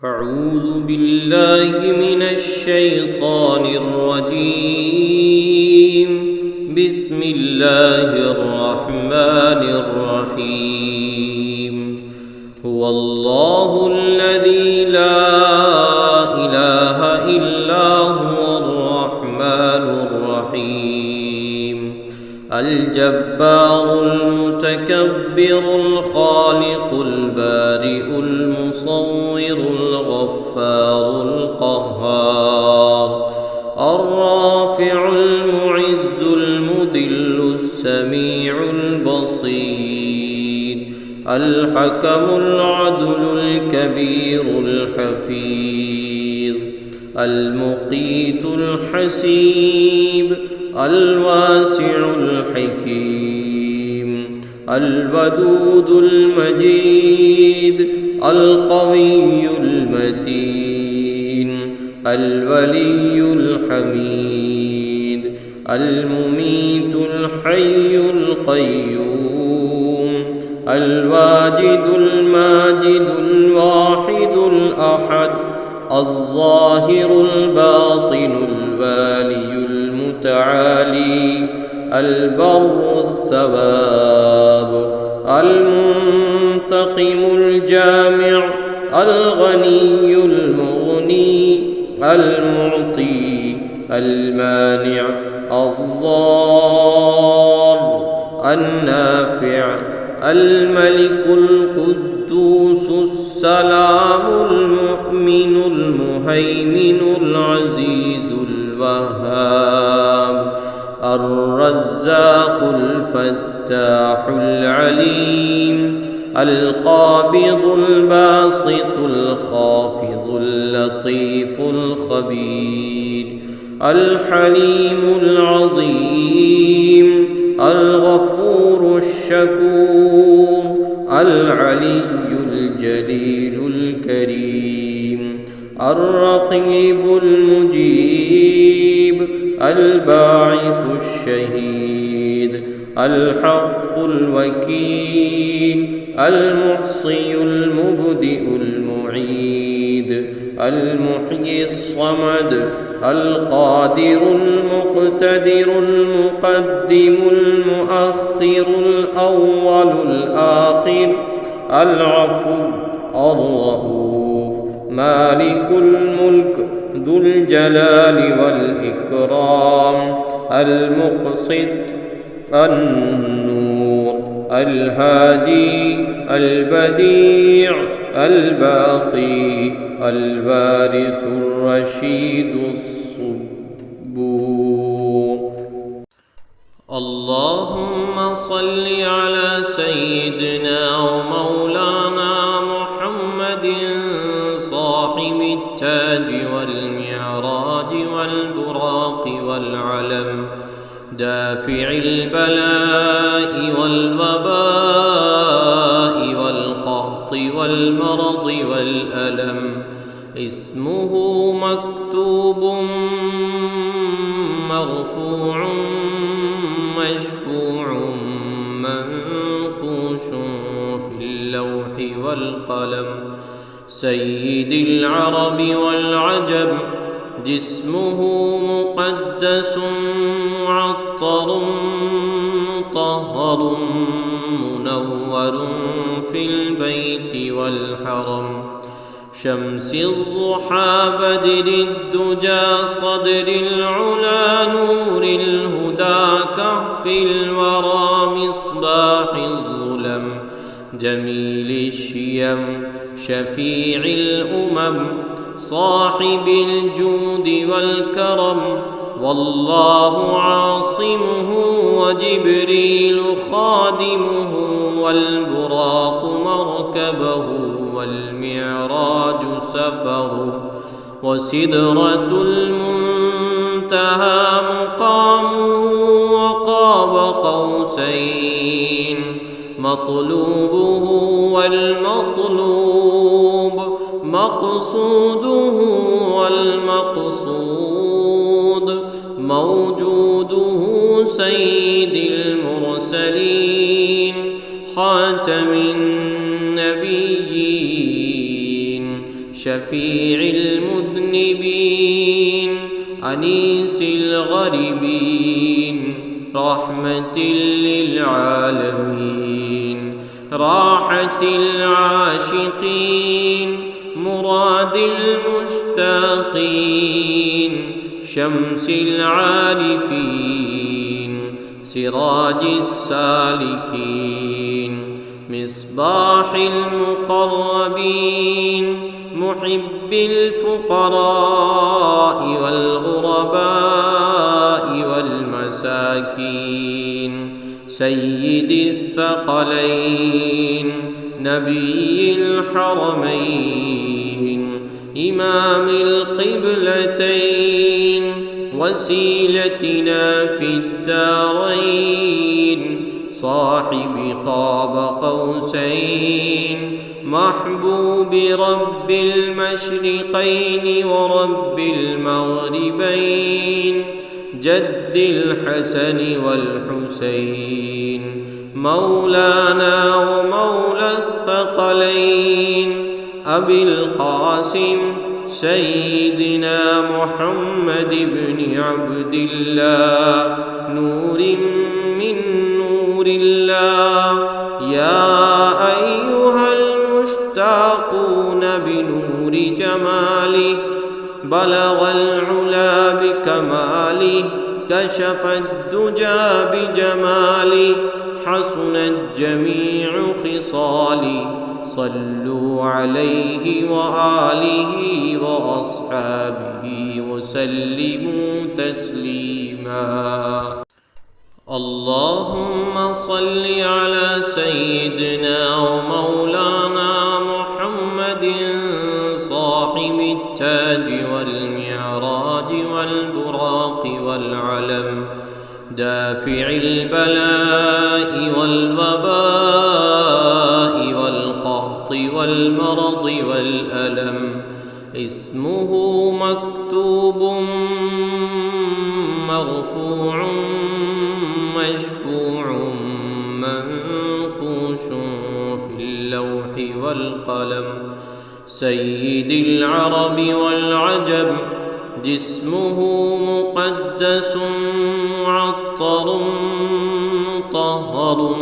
أعوذ بالله من الشيطان الرجيم. بسم الله الرحمن الرحيم. هو الله الذي لا إله إلا هو الرحمن الرحيم، الجبار المتكبر الخالق البارئ المصور الغفار القهار، الرافع المعز المذل السميع البصير، الحكم العدل الكبير الحفيظ، المقيت الحسيب، الواسع الحكيم، الودود المجيد، القوي المتين، الولي الحميد، المميت الحي القيوم، الواجد الماجد الواحد الأحد، الظاهر الباطن الوالي المتعالي، البر الثواب، المنتقم الجامع، الغني المغني، المعطي المانع، الضار النافع، الملك القدوس السلام المؤمن المهيمن العزيز الوهاب، الرزاق الفتاح العليم، القابض الباسط الخافض اللطيف الخبير، الحليم العظيم، الغفور الشكور، العلي الجليل الكريم، الرقيب المجيب، الباعث الشهيد، الحق الوكيل، المحصي المبدئ المعيد، المحيي الصمد، القادر المقتدر المقدم المؤخر الأول الآخر، العفو الرؤوف، مالك الملك ذو الجلال والإكرام، المقسط النور، الهادي البديع الباقي الوارث الرشيد الصبور. اللهم صل على سيدنا ومولانا محمد صاحب التاج والمعراج والبراق والعلم، دافع البلاء والوباء والقحط والمرض والألم، اسمه مكتوب مرفوع مشفوع منقوش في اللوح والقلم، سيد العرب والعجم، جسمه مقدس معطر مطهر منور في البيت والحرم، شمس الضحى بدر الدجى صدر العلا نور الهدى كهف الورى مصباح الظلم، جميل الشيم شفيع الأمم، صاحب الجود والكرم، والله عاصمه وجبريل خادمه، والبراق مركبه، والمعراج سفره، وسدرة المنتهى مقامه، وقاب قوسين، مطلوبه والمطلوب، مقصوده والمقصود، موجوده سيد المرسلين خاتم النبيين، شفيع المذنبين أنيس الغريبين رحمة للعالمين راحة العاشقين مراد المشتاقين شمس العارفين سراج السالكين مصباح المقربين محب الفقراء والغرباء والمساكين سيد الثقلين نبي الحرمين إمام القبلتين وسيلتنا في الدارين صاحب قاب قوسين محبوب رب المشرقين ورب المغربين جد الحسن والحسين مولانا ومولى الثقلين أبي القاسم سيدنا محمد بن عبد الله نور من نور الله يا أيها المشتاقون بنور جماله بلغ العلا بكماله كشف الدجى بجماله حسنت جميع خصاله صلوا عليه وآله وأصحابه وسلموا تسليما اللهم صل على سيدنا ومولانا محمد صاحب التاج والمعراج والبراق والعلم دافع البلاء والوباء والقحط والمرض والألم اسمه مكتوب مرفوع مشفوع منقوش في اللوح والقلم سيد العرب والعجب جسمه مقدس معطر مطهر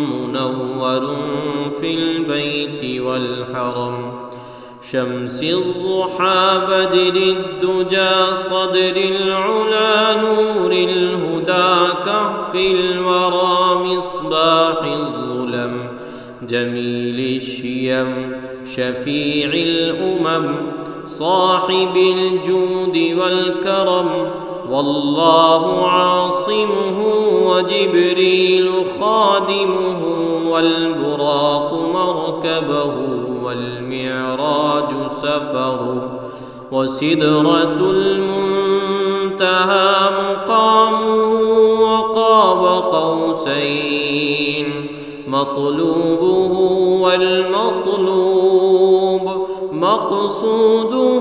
منور في البيت والحرم شمس الضحى بدر الدجى صدر العلا نور الهدى كهف الورى مصباح الظلم جميل الشيم شفيع الأمم صاحب الجود والكرم والله عاصمه وجبريل خادمه والبراق مركبه والمعراج سفره وسدرة المنتهى مقامه وقاب قوسين مطلوبه والمطلوب مقصوده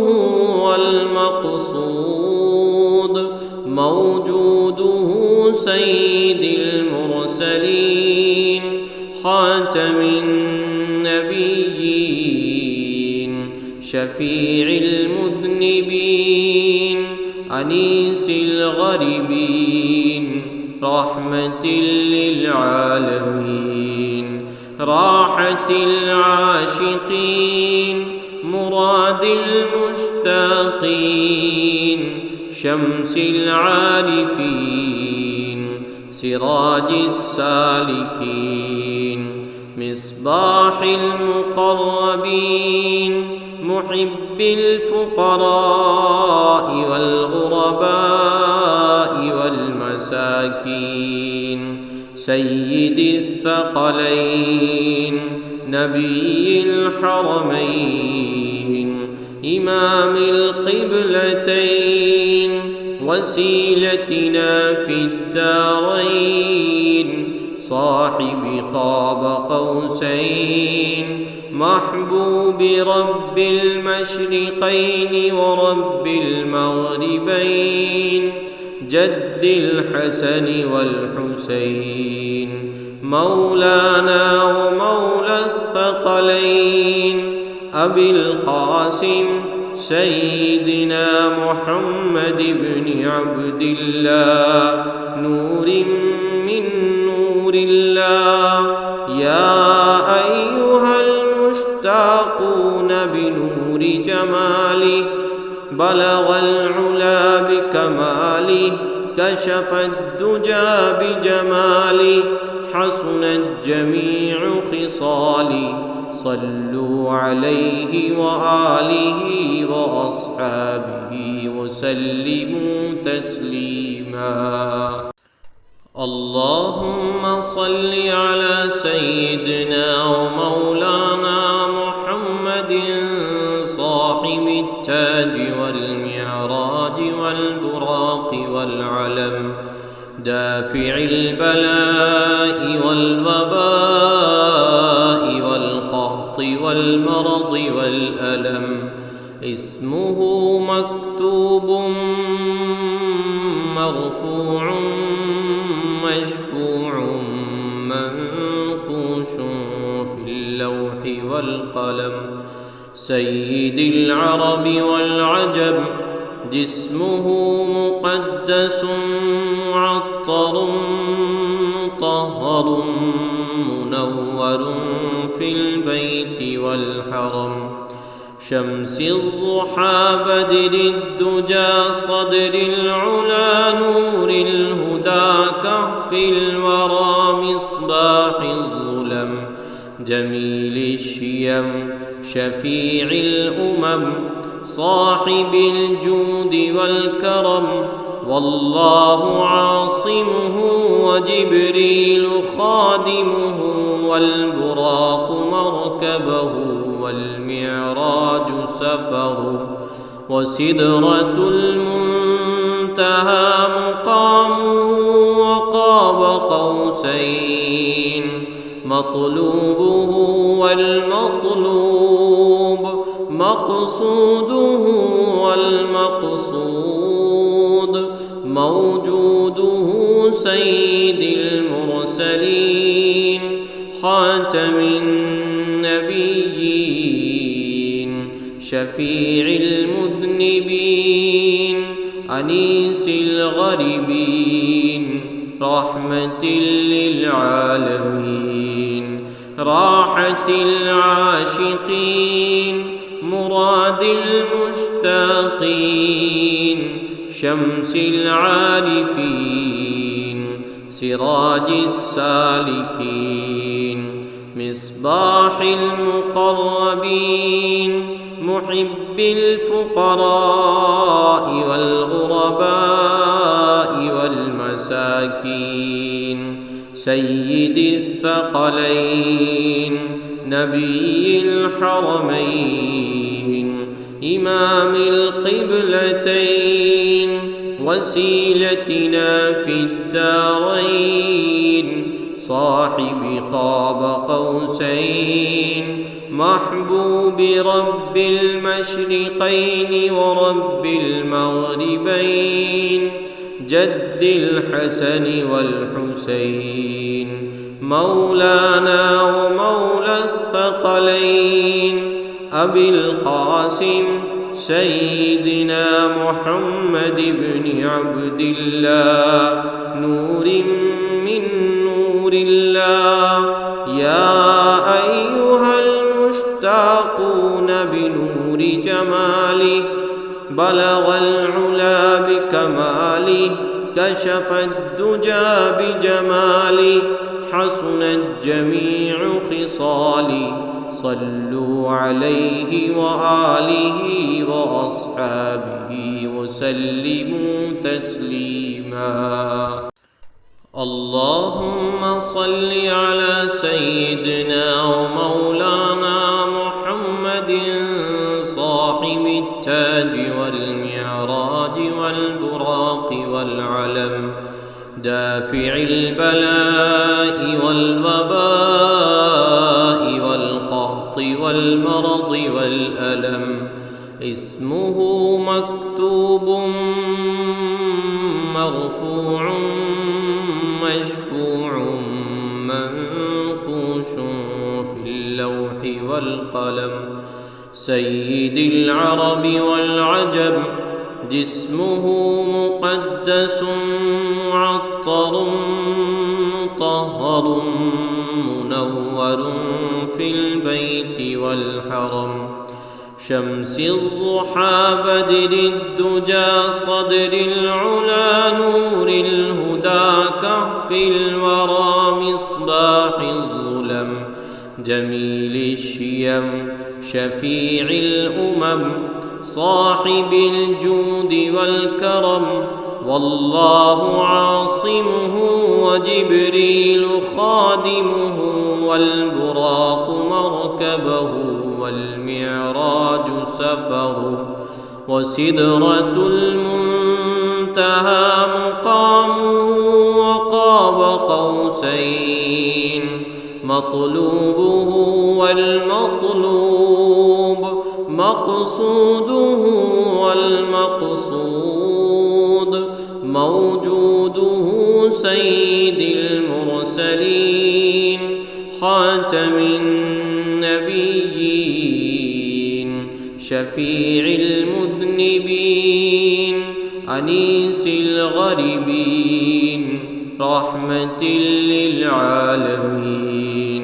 والمقصود موجوده سيد المرسلين خاتم النبيين شفيع المذنبين أنيس الغريبين رحمة للعالمين راحة العاشقين مراد المشتاقين شمس العارفين سراج السالكين مصباح المقربين محب الفقراء والغرباء والمساكين سيد الثقلين نبي الحرمين إمام القبلتين وسيلتنا في الدارين صاحب قاب قوسين محبوب رب المشرقين ورب المغربين جد الحسن والحسين مولانا ومولى الثقلين أبي القاسم سيدنا محمد بن عبد الله نور من نور الله. يا أيها المشتاقون بنور جماله بلغ العلا بكماله كشف الدجى بجماله حسنت جميع خصاله. صلوا عليه وآله وأصحابه وسلموا تسليما. اللهم صل على سيدنا ومولانا محمد صاحب التاج والمعراج والبراق والعلم دافع البلاء والوباء والقهط والمرض والألم. اسمه مكتوب مرفوع مشفوع منقوش في اللوح والقلم. سيد العرب والعجم جسمه مقدس معطر مطهر منور في البيت والحرم. شمس الضحى بدر الدجى صدر العلا نور الهدى كهف الورى مصباح الظلم. جميل الشيم شفيع الأمم صاحب الجود والكرم. والله عاصمه وجبريل خادمه والبراق مركبه والمعراج سفره. وسدرة المنتهى مقامه وقاب قوسين. مطلوبه والمطلوب مقصوده والمقصود موجوده. سيد المرسلين خاتم النبيين شفيع المذنبين أنيس الغريبين رحمة للعالمين راحة العاشقين مراد المشتاقين شمس العارفين سراج السالكين مصباح المقربين محب الفقراء والغرباء والمساكين سيد الثقلين نبي الحرمين إمام القبلتين وسيلتنا في الدارين صاحب قاب قوسين محبوب رب المشرقين ورب المغربين جد الحسن والحسين مولانا ومولى الثقلين أبي القاسم سيدنا محمد بن عبد الله نور من نور الله. يا أيها المشتاقون بنور جماله بلغ العلا بكماله كشف الدجى بجماله حسنت جميع خصاله. صلوا عليه وآله وأصحابه وسلموا تسليما. اللهم صل على سيدنا ومولانا محمد صاحب التاج والمعراج والبراق والعلم دافع البلاء والوباء والقهط والمرض والألم. اسمه مكتوب مرفوع مشفوع منقوش في اللوح والقلم. سيد العرب والعجم، جسمه مقدس معطر مطهر منور في البيت والحرم، شمس الضحى بدر الدجى صدر العلا نور الهدى كهف الورى مصباح الظلم، جميل الشيم شفيع الأمم صاحب الجود والكرم، والله عاصمه وجبريل خادمه والبراق مركبه والمعراج سفره، وسدرة المنتهى مقامه وقاب قوسين، مطلوبه والمطلوب مقصوده والمقصود، موجوده سيد المرسلين خاتم النبيين، شفيع المذنبين أنيس الغريبين، رحمة للعالمين،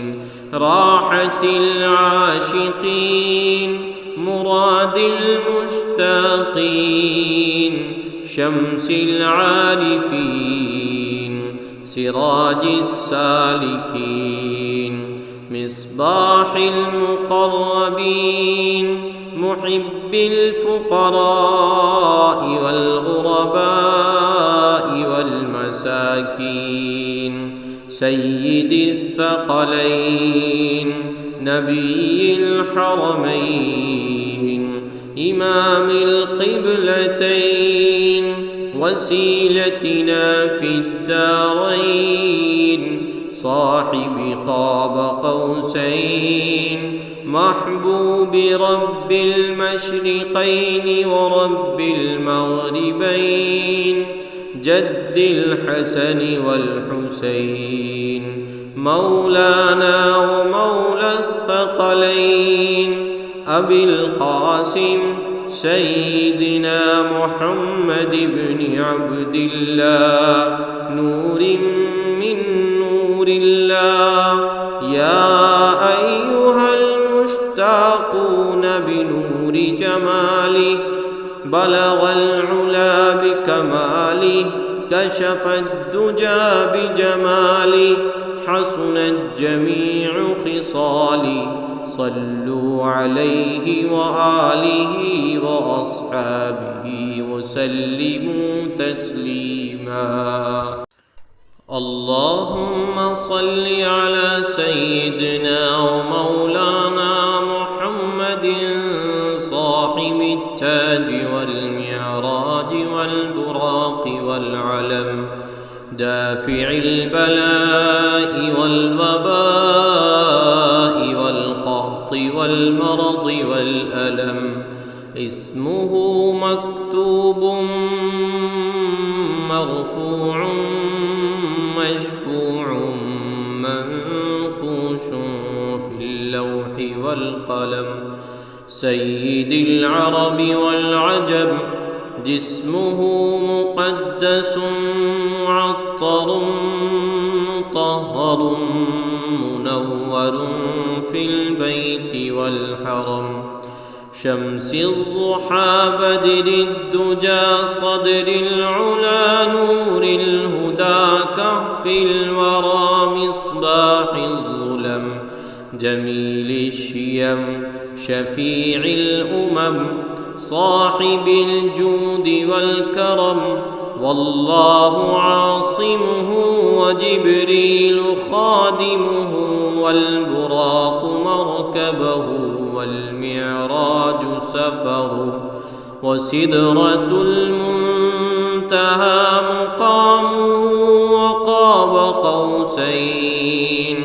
راحة العاشقين، مراد المشتاقين، شمس العارفين، سراج السالكين، مصباح المقربين، محب الفقراء والغرباء والمساكين، سيد الثقلين، نبي الحرمين، إمام القبلتين، وسيلتنا في الدارين، صاحب قاب قوسين، محبوب رب المشرقين ورب المغربين، جد الحسن والحسين، مولانا ومولى الثقلين، أبي القاسم سيدنا محمد بن عبد الله، نور من نور الله، يا أيها المشتاقون بنور جماله، بلغ العلا بكماله، كشف الدجى بجماله، حسنت جميع خصاله، صلوا عليه وآله وأصحابه وسلموا تسليما. اللهم صل على سيدنا ومولانا محمد صاحب التاج والمعراج والبراق والعلم، دافع البلاء والوباء والقحط والمرض والألم، اسمه مكتوب مرفوع مشفوع منقوش في اللوح والقلم، سيد العرب والعجم، جسمه مقدس معطر مطهر منور في البيت والحرم، شمس الضحى بدر الدجى صدر العلا نور الهدى كهف الورى مصباح الظلم، جميل الشيم شفيع الأمم صاحب الجود والكرم، والله عاصمه وجبريل خادمه والبراق مركبه والمعراج سفره، وسدرة المنتهى مقامه وقاب قوسين،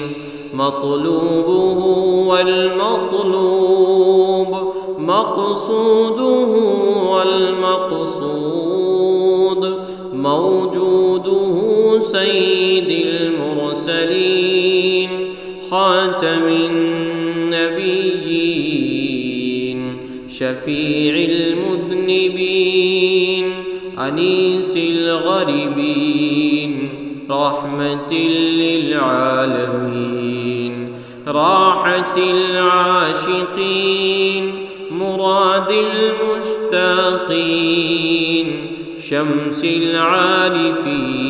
مطلوبه والمطلوب مقصوده والمقصود، موجوده سيد المرسلين خاتم النبيين، شفيع المذنبين أنيس الغريبين رحمة للعالمين راحة العاشقين مراد المشتاقين شمس العارفين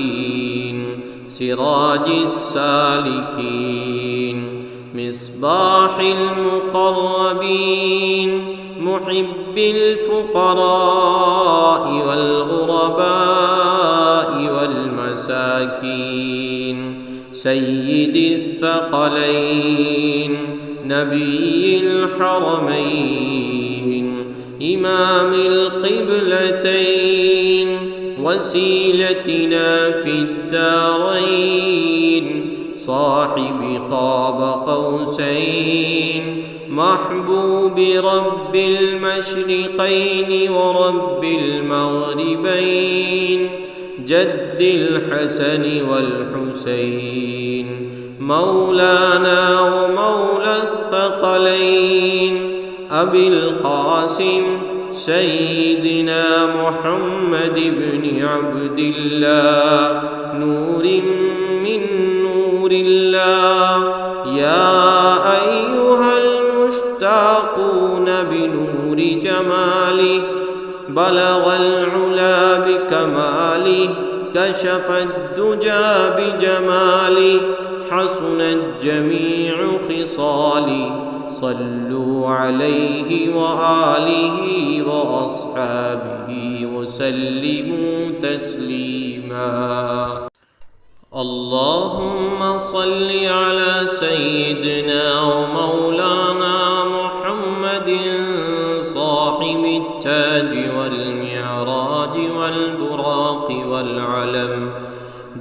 سراج السالكين مصباح المقربين محب الفقراء والغرباء والمساكين سيد الثقلين نبي الحرمين إمام القبلتين وسيلتنا في الدارين صاحب قاب قوسين محبوب رب المشرقين ورب المغربين جد الحسن والحسين مولانا ومولى الثقلين أبي القاسم سيدنا محمد بن عبد الله نور من نور الله يا أيها المشتاقون بنور جماله بلغ العلا بكماله كشف الدجى بجماله حسنت جميع خصاله صلوا عليه وآله وأصحابه وسلموا تسليما اللهم صل على سيدنا ومولانا محمد صاحب التاج والمعراج والبراق والعلم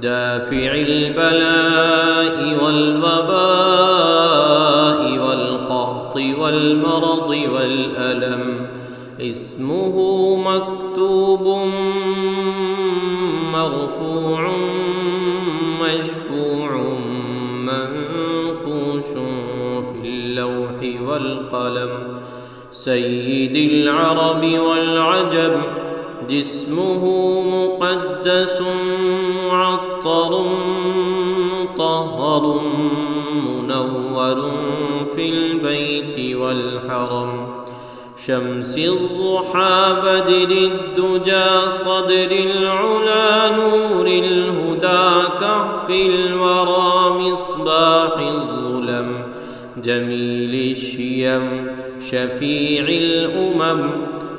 دافع البلاء والوباء والقحط والمرض والألم اسمه مكتوب مرفوع مشفوع منقوش في اللوح والقلم سيد العرب والعجم جسمه مقدس معطر مطهر منور في البيت والحرم شمس الضحى بدر الدجى صدر العلا نور الهدى كهف الورى مصباح الظلم جميل الشيم شفيع الأمم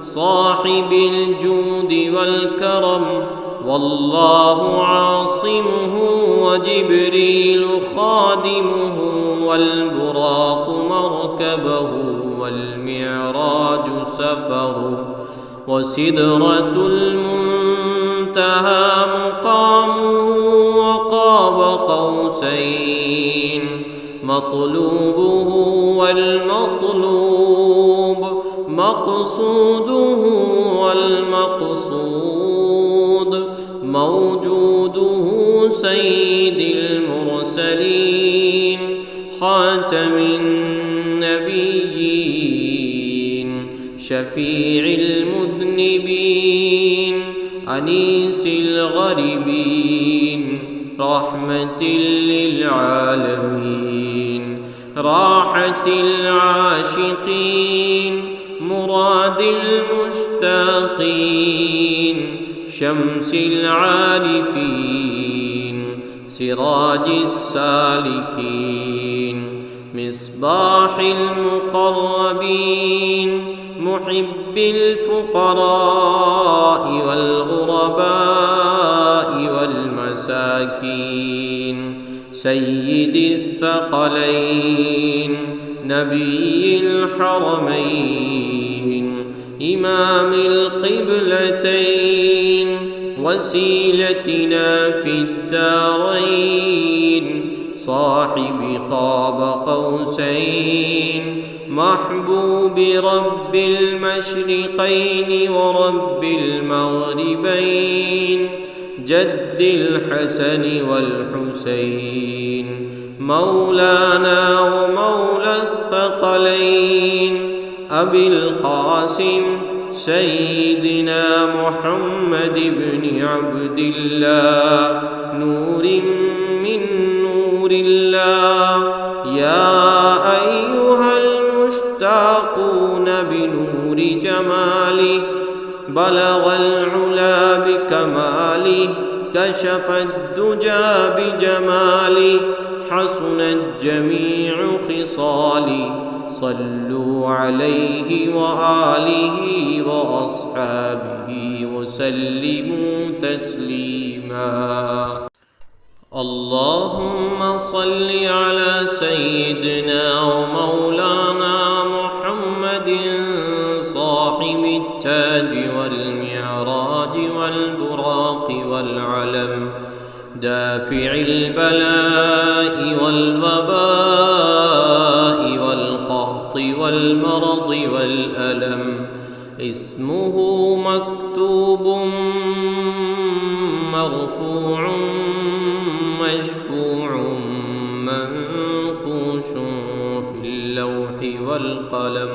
صاحب الجود والكرم والله عاصمه وجبريل خادمه والبراق مركبه والمعراج سفره وسدرة المنتهى مقامه وقاب قوسين مطلوبه والمطلوب مقصوده والمقصود موجوده سيد المرسلين خاتم النبيين شفيع المذنبين أنيس الغريبين رحمة للعالمين راحة العاشقين مراد المشتاقين شمس العارفين سراج السالكين مصباح المقربين محب الفقراء والغرباء والمساكين سيد الثقلين نبي الحرمين إمام القبلتين وسيلتنا في الدارين صاحب قاب قوسين محبوب رب المشرقين ورب المغربين جد الحسن والحسين مولانا ومولى الثقلين أبي القاسم سيدنا محمد بن عبد الله نور من نور الله. يا أيها المشتاقون بنور جماله بلغ العلا بكماله كشف الدجى بجماله حسنت جميع خصاله. صلوا عليه وآله وأصحابه وسلموا تسليما. اللهم صل على سيدنا ومولانا محمد صاحب التاج والمعراج والبراق والعلم دافع البلاء والوباء والقحط والمرض والألم. اسمه مكتوب مرفوع مشفوع منقوش في اللوح والقلم.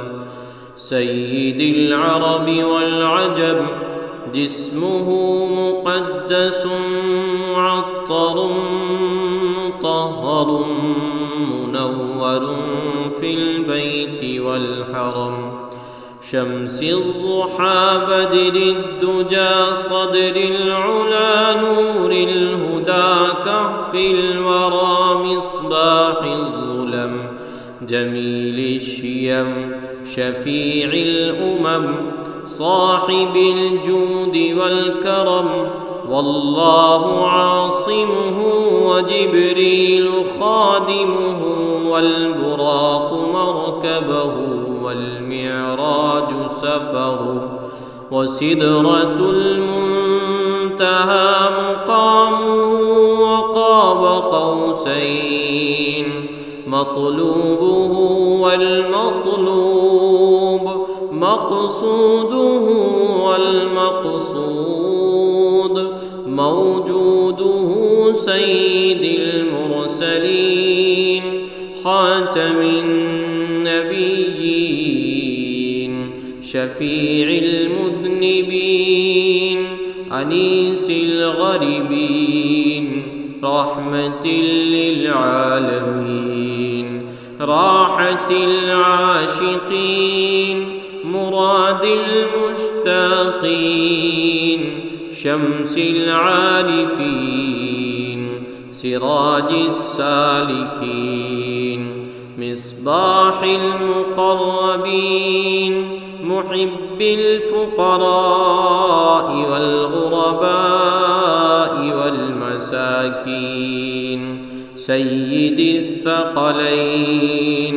سيد العرب والعجم جسمه مقدس معطر مطهر منور في البيت والحرم. شمس الضحى بدر الدجى صدر العلا نور الهدى كهف الورى مصباح الظلم. جميل الشيم شفيع الأمم صاحب الجود والكرم. والله عاصمه وجبريل خادمه والبراق مركبه والمعراج سفره. وسدرة المنتهى مقامه وقاب قوسين مطلوبه والمطلوب مقصوده والمقصود موجوده. سيد المرسلين خاتم النبيين شفيع المذنبين أنيس الغريبين رحمة للعالمين راحة العاشقين مراد المشتاقين شمس العارفين سراج السالكين مصباح المقربين محب الفقراء والغرباء والمساكين سيد الثقلين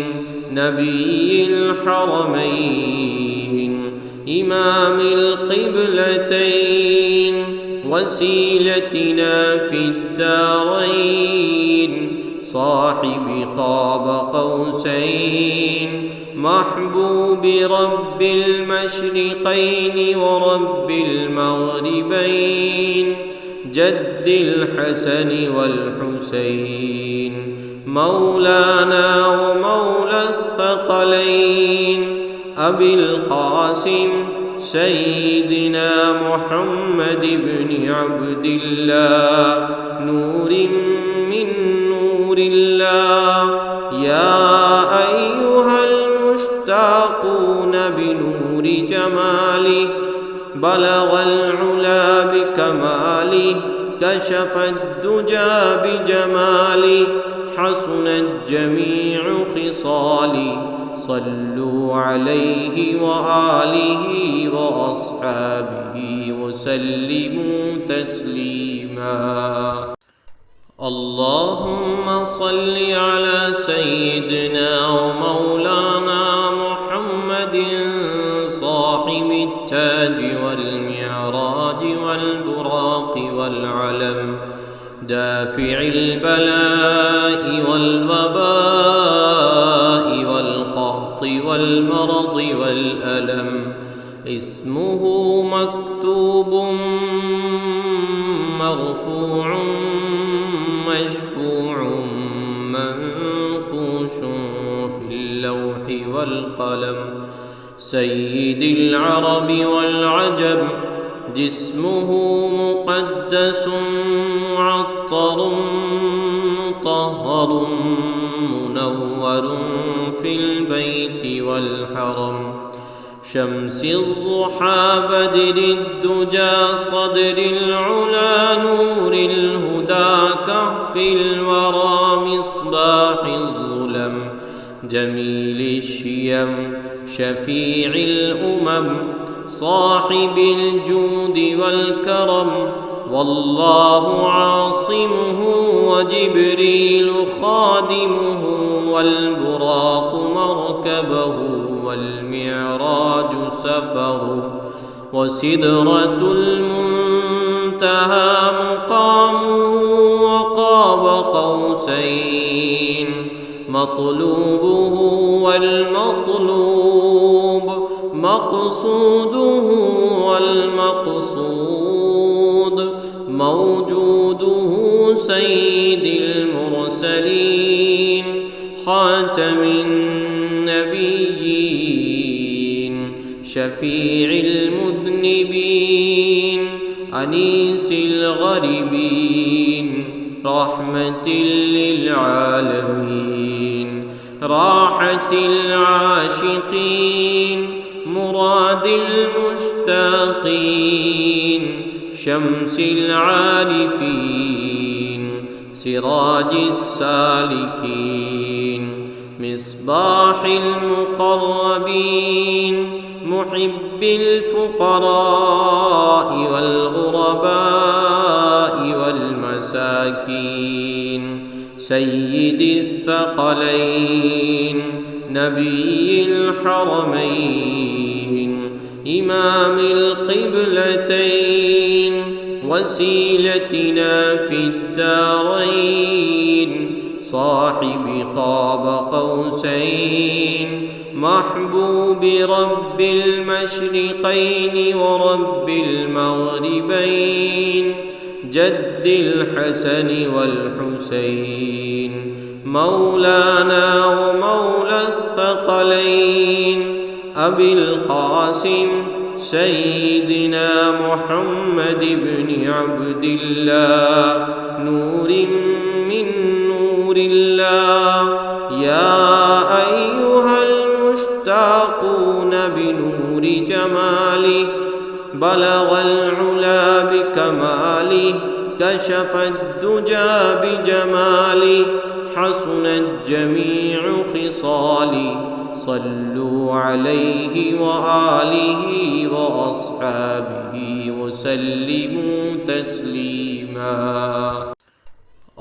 نبي الحرمين إمام القبلتين وسيلتنا في الدارين صاحب قاب قوسين محبوب رب المشرقين ورب المغربين جد الحسن والحسين مولانا ومولى الثقلين أبي القاسم سيدنا محمد بن عبد الله نور من نور الله. يا أيها المشتاقون بنور جماله بلغ العلا بكماله كشف الدجى بجماله حسنت جميع خصاله. صلوا عليه وآله وأصحابه وسلموا تسليما. اللهم صل على سيدنا ومولانا محمد صاحب التاج والمعراج والبراق والعلم دافع البلاء والوباء والقحط والمرض والألم. اسمه مكتوب مرفوع مشفوع منقوش في اللوح والقلم. سيد العرب والعجم، جسمه مقدس معطر مطهر منور في البيت والحرم. شمس الضحى بدر الدجى صدر العلا نور الهدى كهف الورى مصباح الظلم. جميل الشيم شفيع الأمم صاحب الجود والكرم. والله عاصمه وجبريل خادمه والبراق مركبه والمعراج سفره. وسدرة المنتهى مقامه وقاب قوسين مطلوبه والمطلوب مقصوده والمقصود موجوده. سيد المرسلين خاتم النبيين شفيع المذنبين أنيس الغريبين رحمة للعالمين راحة العاشقين مراد المشتاقين شمس العارفين سراج السالكين مصباح المقربين محب الفقراء والغرباء والمساكين سيد الثقلين نبي الحرمين إمام القبلتين وسيلتنا في الدارين صاحب قاب قوسين محبوب رب المشرقين ورب المغربين جد الحسن والحسين مولانا ومولى الثقلين أبي القاسم سيدنا محمد بن عبد الله نور من نور الله. يا أيها المشتاقون بنور جماله بلغ العلا بكماله كشف الدجى بجماله حسنت جميع خصاله. صلوا عليه وآله وأصحابه وسلموا تسليما.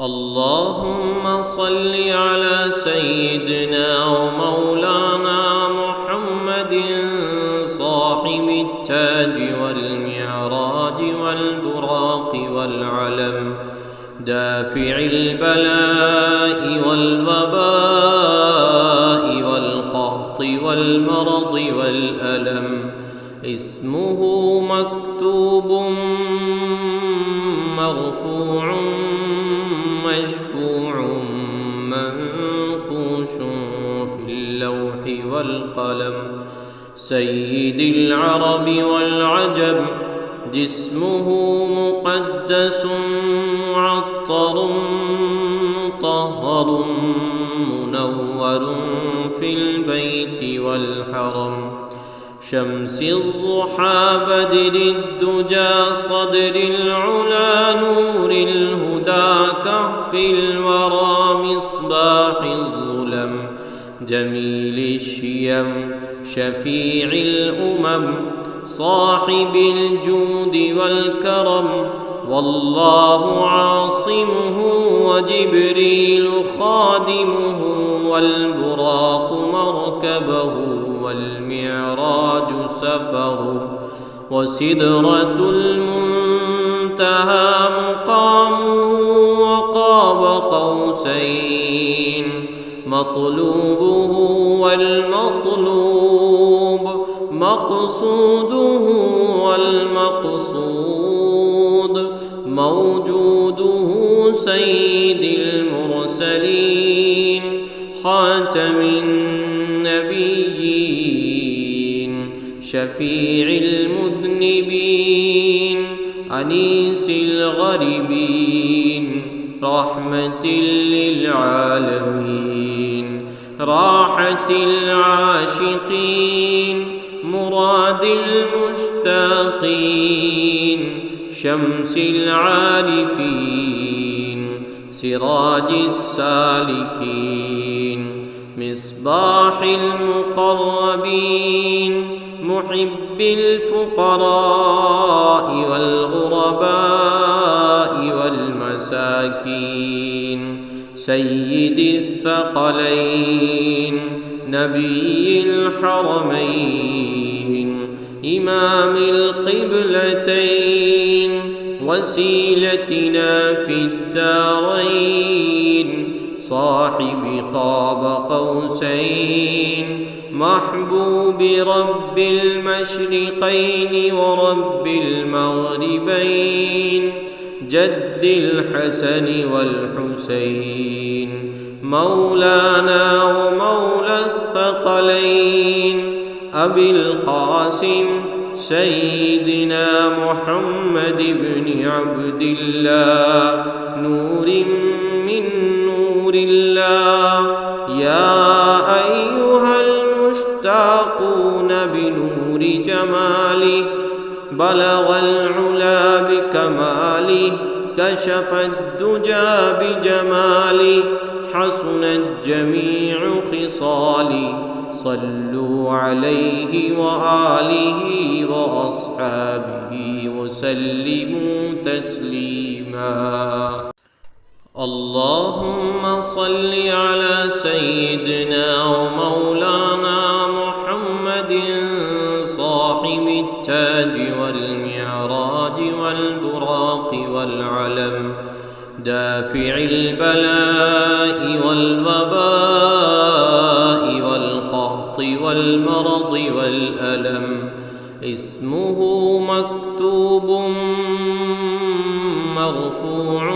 اللهم صل على سيدنا ومولانا محمد صاحب التاج والمعراج والبراق والعلم دافع البلاء والوباء والقحط والمرض والألم. اسمه مكتوب مرفوع مشفوع منقوش في اللوح والقلم. سيد العرب والعجم جسمه مقدس معطر مطهر منور في البيت والحرم. شمس الضحى بدر الدجى صدر العلا نور الهدى كهف الورى مصباح الظلم. جميل الشيم شفيع الأمم صاحب الجود والكرم. والله عاصمه وجبريل خادمه والبراق مركبه والمعراج سفره. وسدرة المنتهى مقامه وقاب قوسين مطلوبه والمطلوب مقصوده والمقصود موجوده. سيد المرسلين خاتم النبيين شفيع المذنبين أنيس الغريبين رحمة للعالمين راحة العاشقين مراد المشتاقين شمس العارفين سراج السالكين مصباح المقربين محب الفقراء والغرباء والمساكين سيد الثقلين نبي الحرمين إمام القبلتين وسيلتنا في الدارين صاحب قاب قوسين محبوب رب المشرقين ورب المغربين جد الحسن والحسين مولانا ومولى الثقلين أبي القاسم سيدنا محمد بن عبد الله نور من نور الله يا أيها المشتاقون بنور جماله بلغ العلا بكماله كشف الدجى بجماله حسنت جميع خصاله صلوا عليه وآله وأصحابه وسلموا تسليما اللهم صل على سيدنا ومولانا محمد صاحب التاج والمعراج والبراق والعلم دافع البلاء والوباء والقحط والمرض والألم اسمه مكتوب مرفوع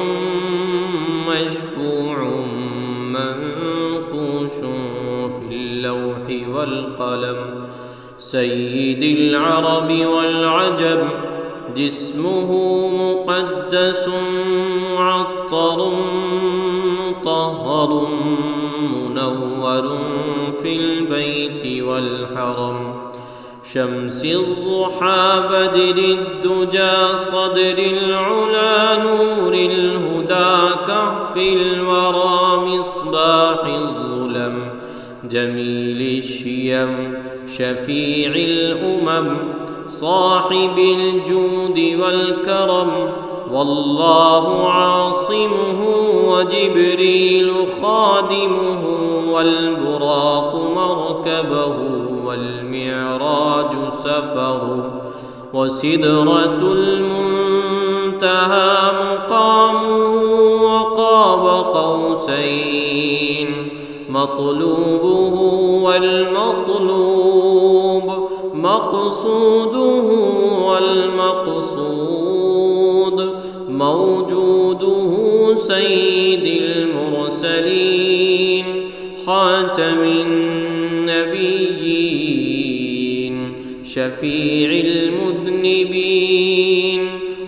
مشفوع منقوش في اللوح والقلم سيد العرب والعجم جسمه مقدس معطر مطهر منور في البيت والحرم شمس الضحى بدر الدجى صدر العلا نور الهدى كهف الورى مصباح الظلم جميل الشيم شفيع الأمم صاحب الجود والكرم والله عاصمه وجبريل خادمه والبراق مركبه والمعراج سفره وسدرة المنتهى مقامه وقاب قوسين مطلوبه والمطلوب مقصوده والمقصود موجوده سيد المرسلين خاتم النبيين شفيع المذنبين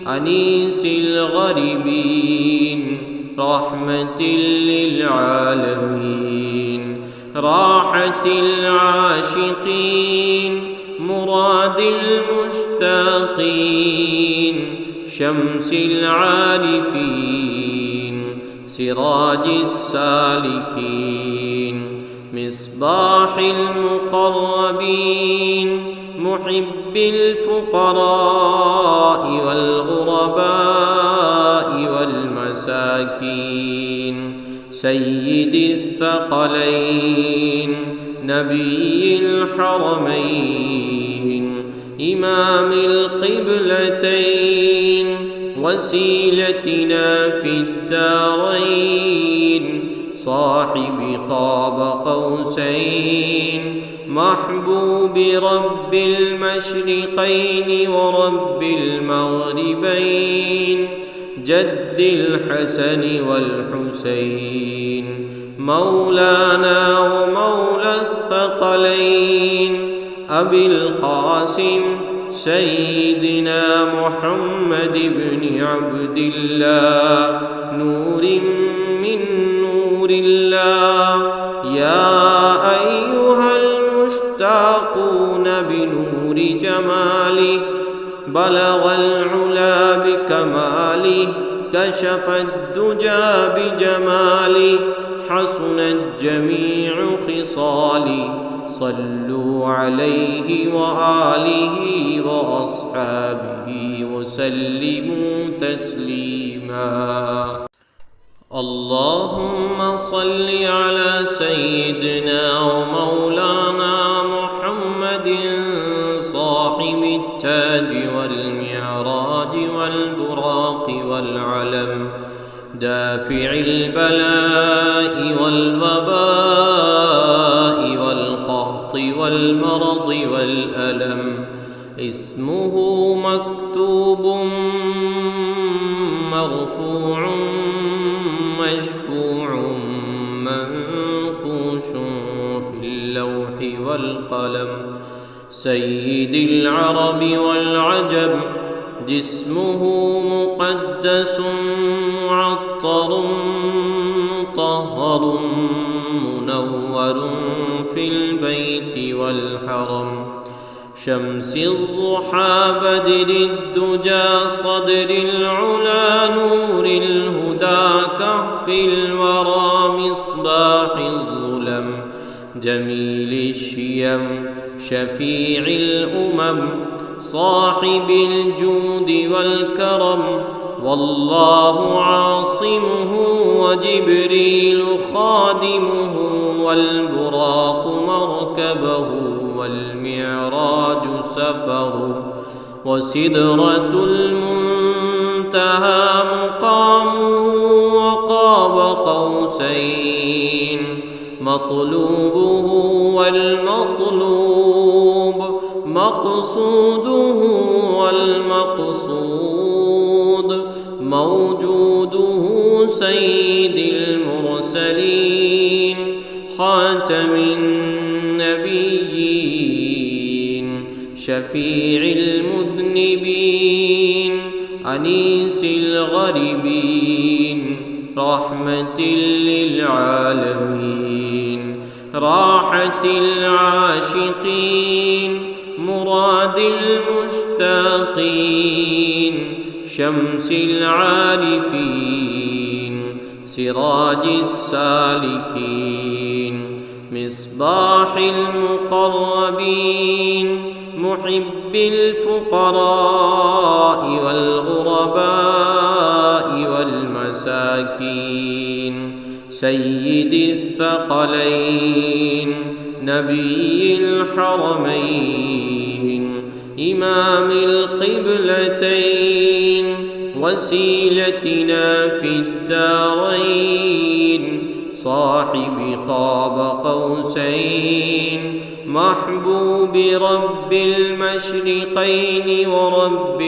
أنيس الغريبين رحمة للعالمين راحة العاشقين مراد المشتاقين شمس العارفين سراج السالكين مصباح المقربين محب الفقراء والغرباء والمساكين سيد الثقلين نبي الحرمين إمام القبلتين وسيلتنا في الدارين صاحب قاب قوسين محبوب رب المشرقين ورب المغربين جد الحسن والحسين مولانا ومولى الثقلين أبي القاسم سيدنا محمد بن عبد الله نور من نور الله. يا أيها المشتاقون بنور جماله بلغ العلا بكماله كشف الدجى بجماله حسنت جميع خصاله. صلوا عليه وآله وأصحابه وسلموا تسليما. اللهم صل على سيدنا ومولانا محمد صاحب التاج والمعراج والبراق والعلم دافع البلاء والوباء والقحط والمرض والألم. اسمه مكتوب مرفوع مشفوع منقوش في اللوح والقلم. سيد العرب والعجم جسمه مقدس معطر مطهر منور في البيت والحرم. شمس الضحى بدر الدجى صدر العلا نور الهدى كهف الورى مصباح الظلم. جميل الشيم شفيع الأمم صاحب الجود والكرم. والله عاصمه وجبريل خادمه والبراق مركبه والمعراج سفره. وسدرة المنتهى مقامه وقاب قوسين. مطلوبه والمطلوب مقصوده والمقصود موجوده. سيد المرسلين خاتم النبيين شفيع المذنبين أنيس الغريبين رحمة للعالمين راحة العاشقين مراد المشتاقين شمس العارفين سراج السالكين مصباح المقربين محب الفقراء والغرباء والمساكين سيد الثقلين نبي الحرمين إمام القبلتين وسيلتنا في الدارين صاحب قاب قوسين محبوب رب المشرقين ورب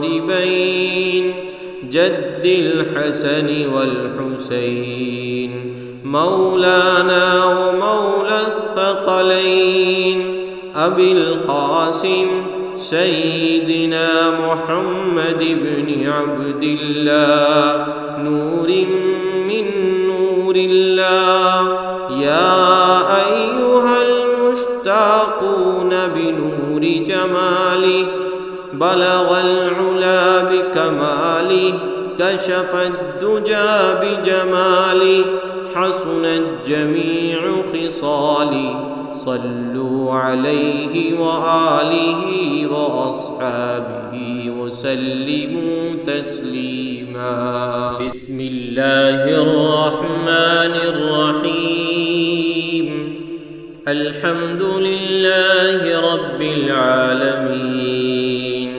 المغربين جد الحسن والحسين مولانا ومولى الثقلين أبي القاسم سيدنا محمد بن عبد الله نور من نور الله. يا أيها المشتاقون بنور جماله بلغ العلا بكماله كشف الدجى بجماله حسنت جميع خصاله. صلوا عليه وآله وأصحابه وسلموا تسليما. بسم الله الرحمن الرحيم الحمد لله رب العالمين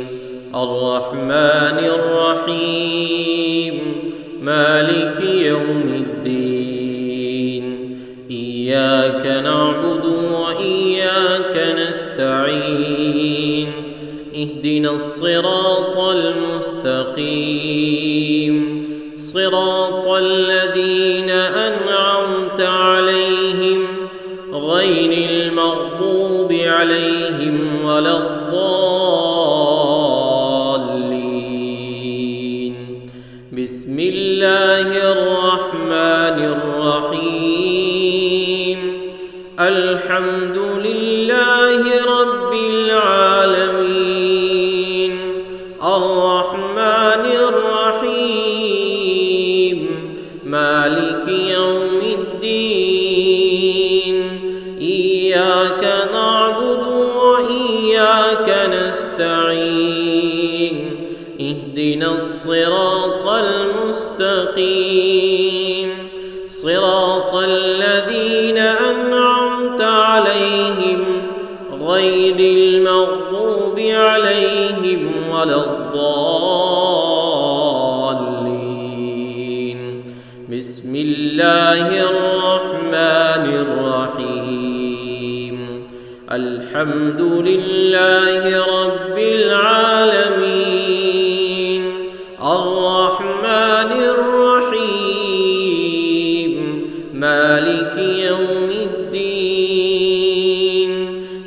الرحمن الرحيم مالك يوم الدين إياك نعبد وإياك نستعين اهدنا الصراط المستقيم صراط الذين أنعمت عليهم غير المغضوب عليهم ولا الضالين. بسم الله الرحمن الرحيم. الحمد لله رب العالمين الرحمن الرحيم مالك يوم الدين إياك نعبد وإياك نستعين اهدنا الصراط المستقيم صراط الذين أنعمت عليهم غير المغضوب عليهم ولا الضالين. بسم الله الرحمن الرحيم. الحمد لله رب العالمين الرحمن الرحيم مالك يوم الدين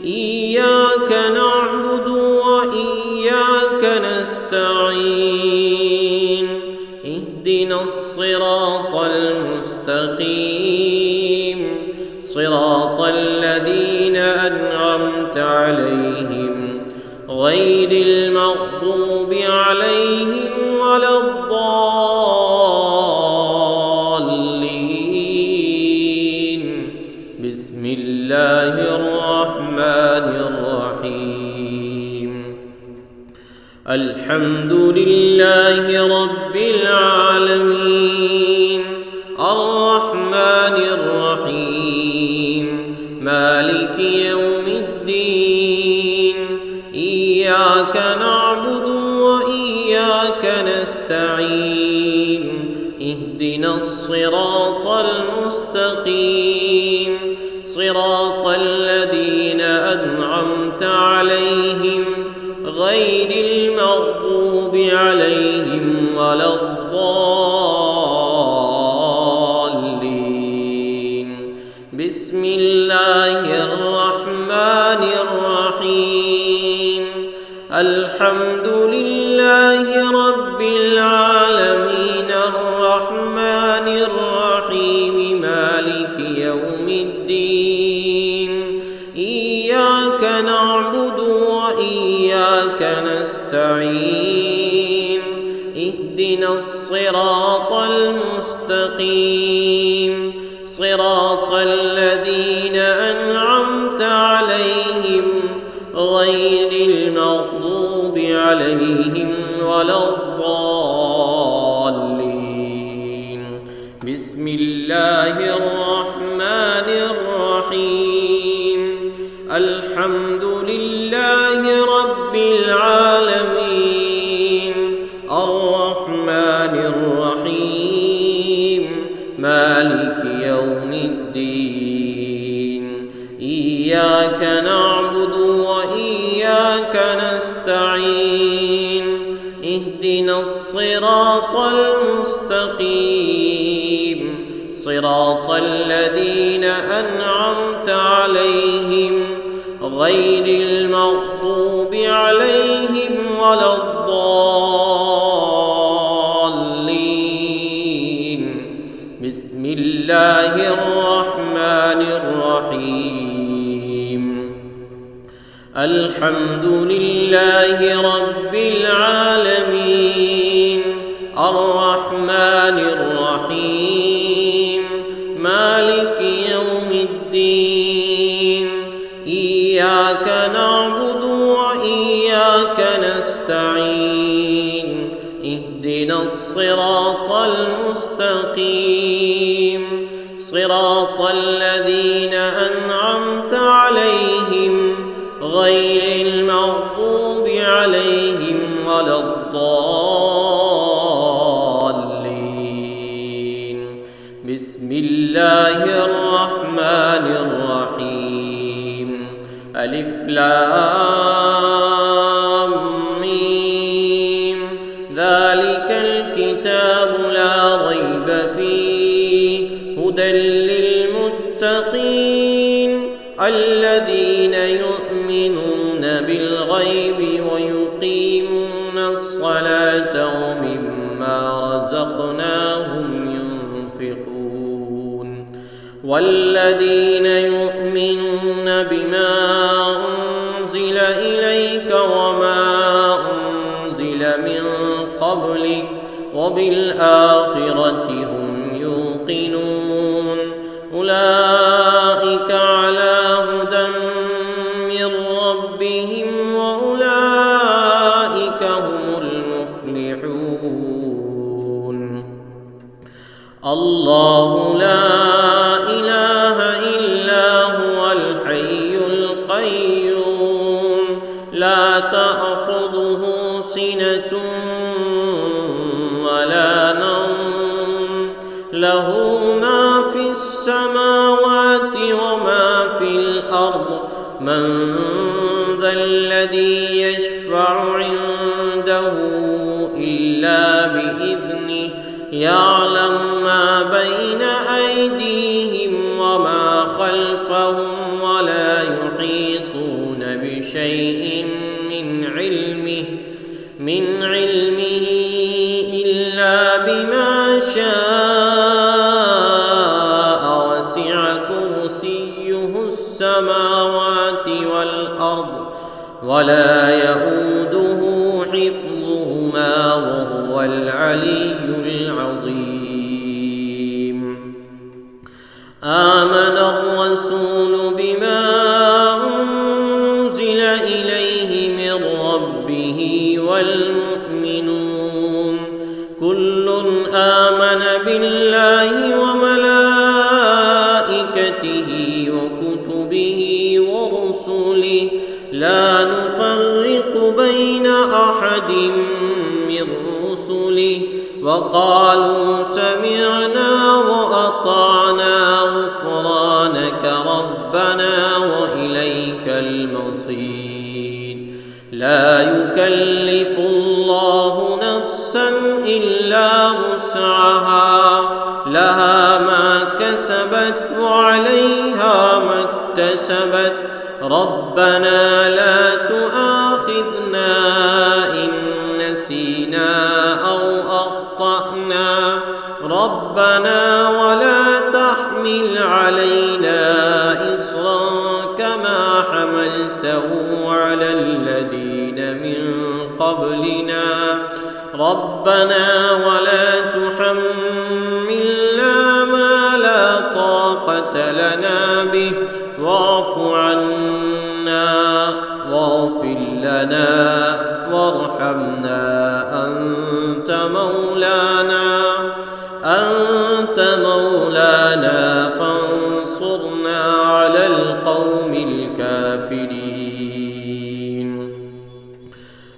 إياك نعبد وإياك نستعين اهدنا الصراط المستقيم صراط الذين أنعمت عليهم غير المغضوب عليهم ولا الضالين. بسم الله الرحمن الرحيم. الحمد لله رب العالمين الرحمن الرحيم مالك يوم الدين إياك نعبد وإياك نستعين اهدنا الصراط المستقيم صراط الذين أنعمت عليهم غير المغضوب عليهم ولا الضالين. بسم الله الرحمن الرحيم. الحمد لله رب العالمين الرحمن الرحيم مالك يوم الدين إياك نعبد وإياك نستعين اهدنا الصراط المستقيم صراط الذين أنعمت عليهم غير المغضوب عليهم ولا الضالين. بسم الله الرحمن الرحيم. الحمد لله رب العالمين الرحمن الرحيم مالك يوم الدين إياك نعبد وإياك نستعين اهدنا الصراط المستقيم صراط الذين أنعمت عليهم غير المغضوب عليهم ولا الضالين. بسم الله الرحمن الرحيم. الحمد لله رب العالمين الرحمن الرحيم مالك يوم الدين إياك نعبد وإياك نستعين اهدنا الصراط المستقيم صراط الذين أنعمت عليهم غير المغضوب عليهم ولا الضالين. بسم الله الرحمن الرحيم. ألف لام ميم ذلك الكتاب لا ريب فيه هدى للمتقين الذين يؤمنون بالغيب الصلاة ومما رزقناهم ينفقون والذين يؤمنون بما أنزل إليك وما أنزل من قبلك وبالآخرة هم يوقنون أولئك على هدى من ربهم وأولئك هم المفلحون الله لا إله إلا هو الحي القيوم لا تأخذه سنة ولا نوم له ما في السماوات وما في الأرض من ذا الذي يشفع عنده إلا بإذنه يعلم ما بين أيديهم وما خلفهم ولا يحيطون بشيء من علمه إلا بما شاء وسع كرسيه السماوات والأرض ولا يئوده حفظهما وهو العلي العظيم آمن الرسول بما أنزل إليه من ربه والمؤمنون كل آمن بالله وملائكته وكتبه ورسله لا نفرق بين أحد من رسله وقالوا سمعنا وأطعنا غفرانك ربنا وإليك المصير لا يكلف الله نفسا إلا وسعها لها ما كسبت وعليها ما اكتسبت ربنا لا تؤاخذنا إن نسينا أو أخطأنا ربنا ولا تحمل علينا إصرا كما حملته على الذين من قبلنا ربنا ولا تحملنا ما لا طاقة لنا به واعف عنا واغفر لنا وارحمنا أنت مولانا فانصرنا على القوم الكافرين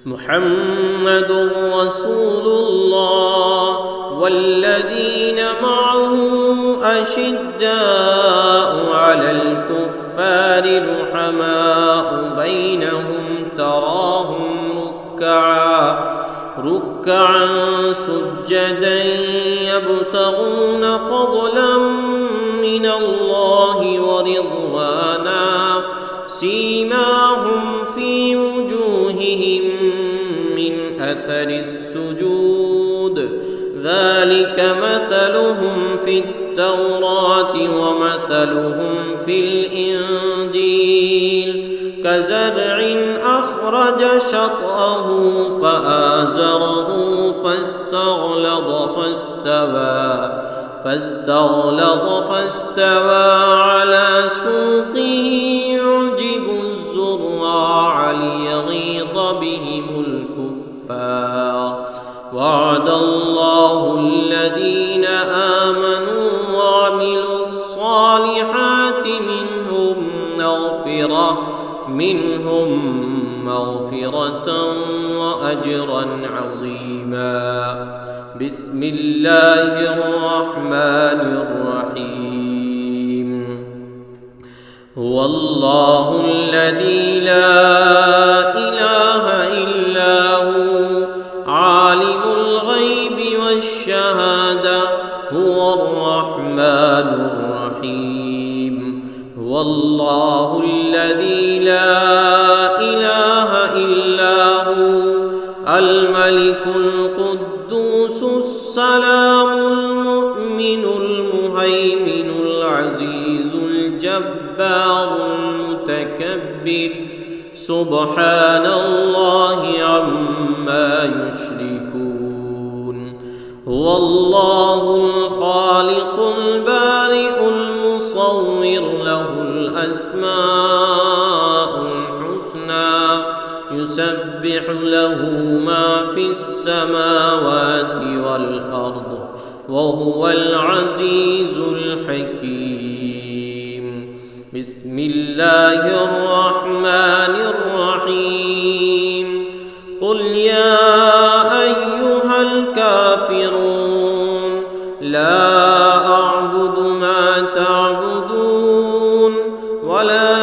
محمد رسول الله والذين معه أشداء على الكفار رحماء بينهم تراهم ركعا سجدا يبتغون فضلا من الله ورضوانا سيماهم في وجوههم من أثر السجود ذلك مثلهم في التوراة ومثلهم في الإنجيل كزرع أخرج شطأه فآزره فاستغلظ على سوقه يعجب الزراع ليغيظ بهم الكفار وعد الله الذين آمنوا وعملوا الصالحات منهم مغفرة وأجرا عظيما بسم الله الرحمن الرحيم هو الله الذي لا إله إلا هو عالم الغيب والشهادة هو الرحمن الرحيم هو الله الذي لا إله إلا هو الملك القدوس السلام المؤمن المهيمن العزيز الجبار المتكبر سبحان الله عما يشركون. هو الله الخالق البارئ المصور له الأسماء الحسنى يسبح له ما في السماوات والأرض وهو العزيز الحكيم. بسم الله الرحمن الرحيم. قل يا أيها الكافرون لا أعبد ما تعبدون ولا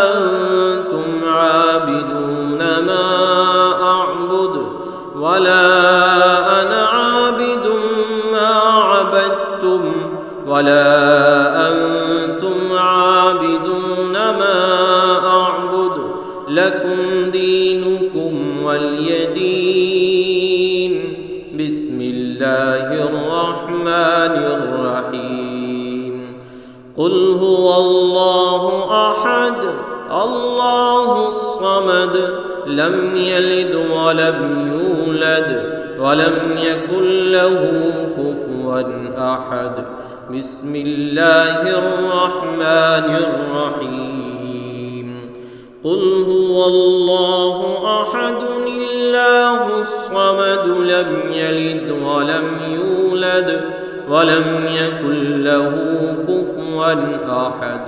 أنتم عابدون ما أعبد ولا أنا عابد ما عبدتم ولا أنتم عابدون ما أعبد لكم دينكم ولي دين. بسم الله الرحمن الرحيم. قل هو الله أحد الله الصمد لم يلد ولم يولد ولم يكن له كفوا أحد. بسم الله الرحمن الرحيم. قل هو الله أحد الله الصمد لم يلد ولم يولد ولم يكن له كفوا أحد.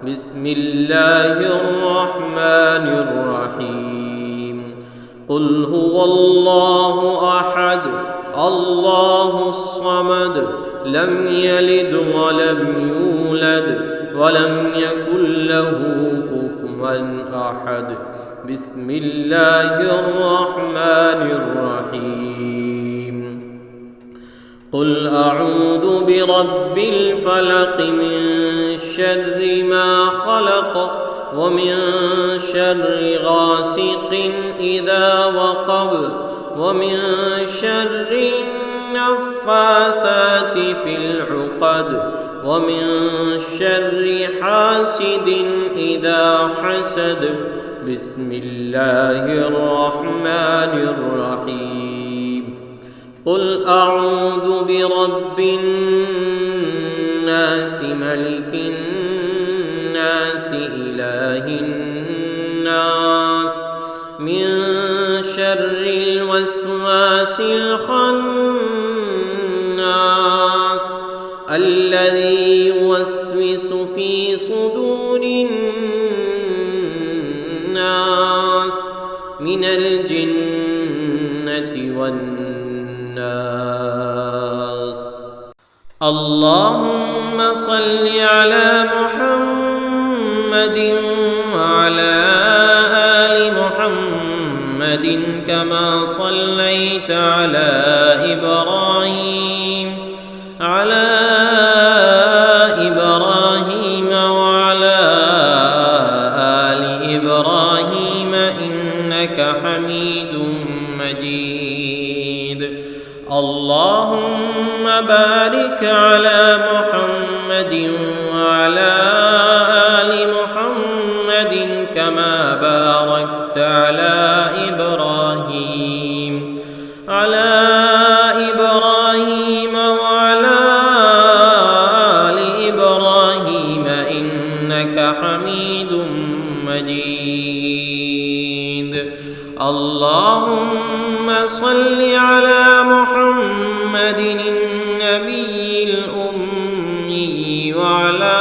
بسم الله الرحمن الرحيم. قل هو الله أحد الله الصمد لم يلد ولم يولد ولم يكن له كفوا أحد. بسم الله الرحمن الرحيم. قل أعوذ برب الفلق من شر ما خلق ومن شر غاسق إذا وقب ومن شر النفاثات في العقد ومن شر حاسد إذا حسد. بسم الله الرحمن الرحيم. قل أعوذ برب الناس ملك الناس إله الناس من شر الوسواس الخناس الذي يوسوس في صدور الناس من الجنة والناس. اللهم صل على محمد وعلى آل محمد كما صليت على إبراهيم وعلى آل إبراهيم إنك حميد مجيد. اللهم بارك على محمد وعلى آل محمد كما باركت على إبراهيم وعلى آل إبراهيم إنك حميد مجيد. اللهم صل على محمد النبي الأمي وعلى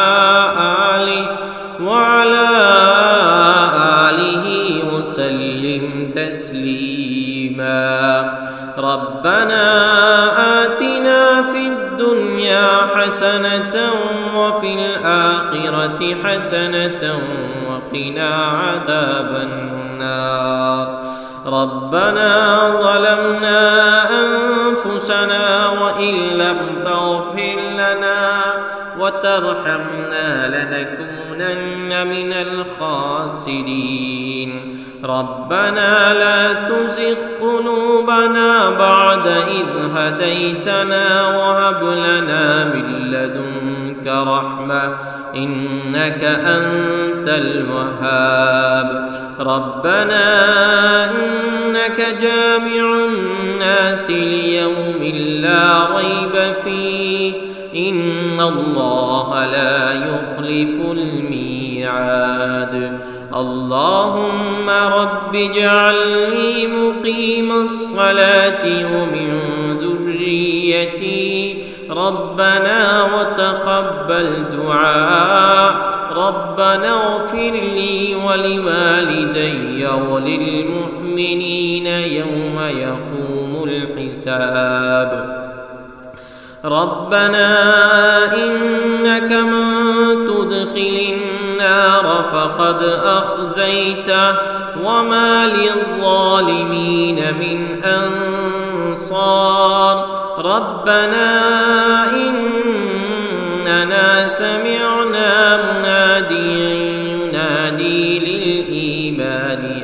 آله وسلم تسليما. ربنا آتنا في الدنيا حسنة وفي الآخرة حسنة وقنا عذاب النار. ربنا ظلمنا أنفسنا وإن لم تغفر لنا وترحمنا لنكونن من الخاسرين. ربنا لا تزغ قلوبنا قلوبنا بعد إذ هديتنا وهب لنا من لدنك رحمة إنك أنت الوهاب ربنا إنك جامع الناس ليوم لا ريب فيه إن الله لا يخلف الميعاد اللهم رب اجعلني مقيم الصلاة ومن ذريتي ربنا وتقبل دعاء ربنا اغفر لي ولوالدي وللمؤمنين يوم يقوم الحساب ربنا إنك من تدخل النار فقد أخزيته وما للظالمين من أنصار ربنا إننا سمعنا مناديا ينادي للإيمان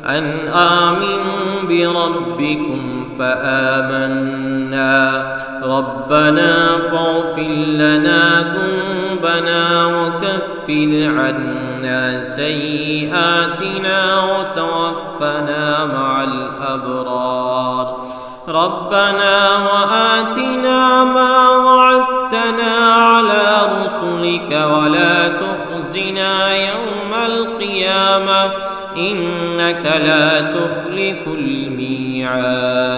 أن آمنوا بربكم فآمنا ربنا فاغفر لنا ذنوبنا وكفر عنا سيئاتنا وتوفنا مع الأبرار ربنا وآتنا ما وعدتنا على رسلك ولا تخزنا يوم القيامة إنك لا تخلف الميعاد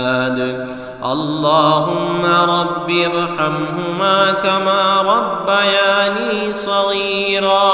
اللهم رب ارحمهما كما ربياني صغيرا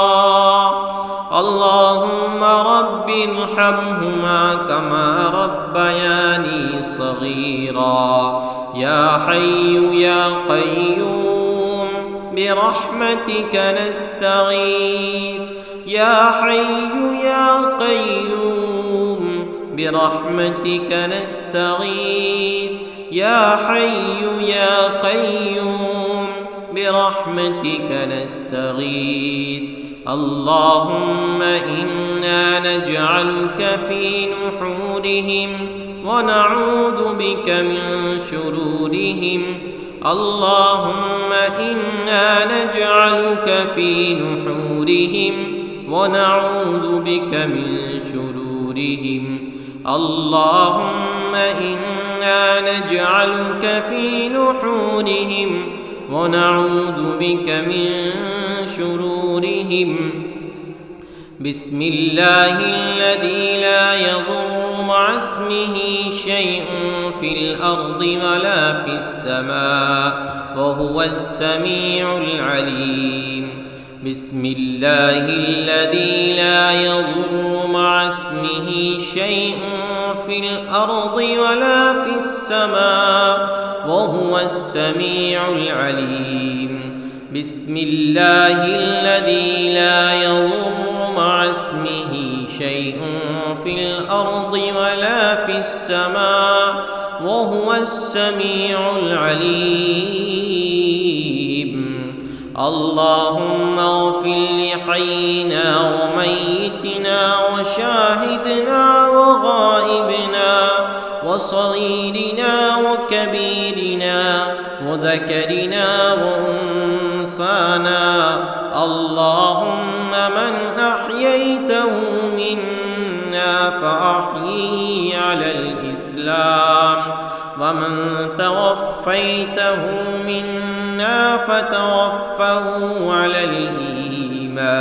اللهم رب ارحمهما كما ربياني صغيرا يا حي يا قيوم برحمتك نستغيث يا حي يا قيوم برحمتك نستغيث يا حي يا قيوم برحمتك نستغيث اللهم إنا نجعلك في نحورهم ونعوذ بك من شرورهم اللهم إنا نجعلك في نحورهم ونعوذ بك من شرورهم اللهم إنا نجعلك في نحورهم ونعوذ بك من شرورهم بسم الله الذي لا يضر مع اسمه شيء في الأرض ولا في السماء وهو السميع العليم بسم الله الذي لا يضر مع اسمه شيء في الأرض ولا في السماء وهو السميع العليم بسم الله الذي لا يضر مع اسمه شيء في الأرض ولا في السماء وهو السميع العليم اللهم اغفر لحينا وميتنا وشاهدنا وغائبنا وصغيرنا وكبيرنا وذكرنا وأنثانا اللهم من أحييته منا فأحييه على الإسلام ومن توفيته منا فتوفه على الإيمان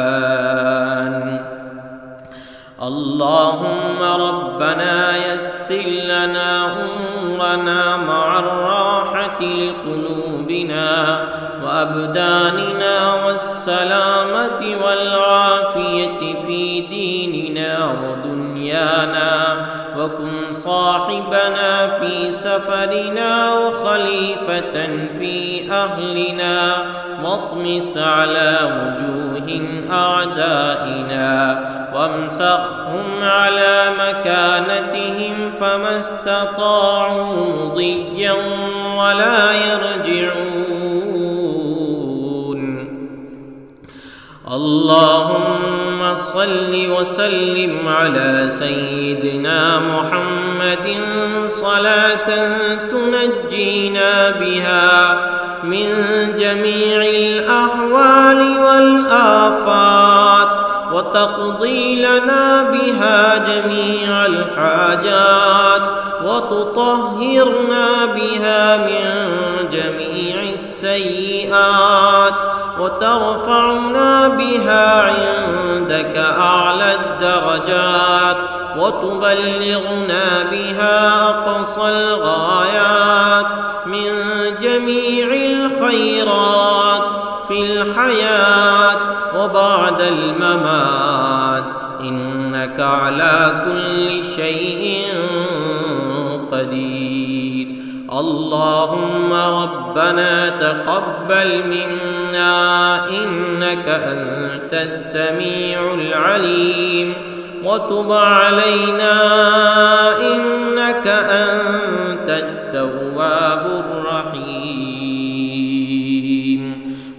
اللهم ربنا يسر لنا أمورنا مع الراحة لقلوبنا وأبداننا والسلامة والعافية في ديننا ودنيانا وكن صاحبنا في سفرنا وخليفة في أهلنا واطمس على وجوه أعدائنا وامسخهم على مكانتهم فما استطاعوا مضيا ولا يرجعون اللهم صل وسلم على سيدنا محمد صلاة تنجينا بها من جميع الأحوال والآفات وتقضي لنا بها جميع الحاجات وتطهرنا بها من جميع السيئات وترفعنا بها عندك أعلى الدرجات وتبلغنا بها أقصى الغايات من جميع الخيرات في الحياة وبعد الممات إنك على كل شيء قدير. اللهم ربنا تقبل منا إنك أنت السميع العليم وتب علينا إنك أنت التواب الرحيم.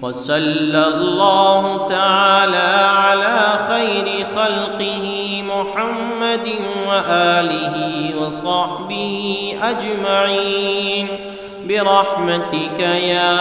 وصلى الله تعالى على خير خلقه محمد وآله وصحبه أجمعين برحمتك يا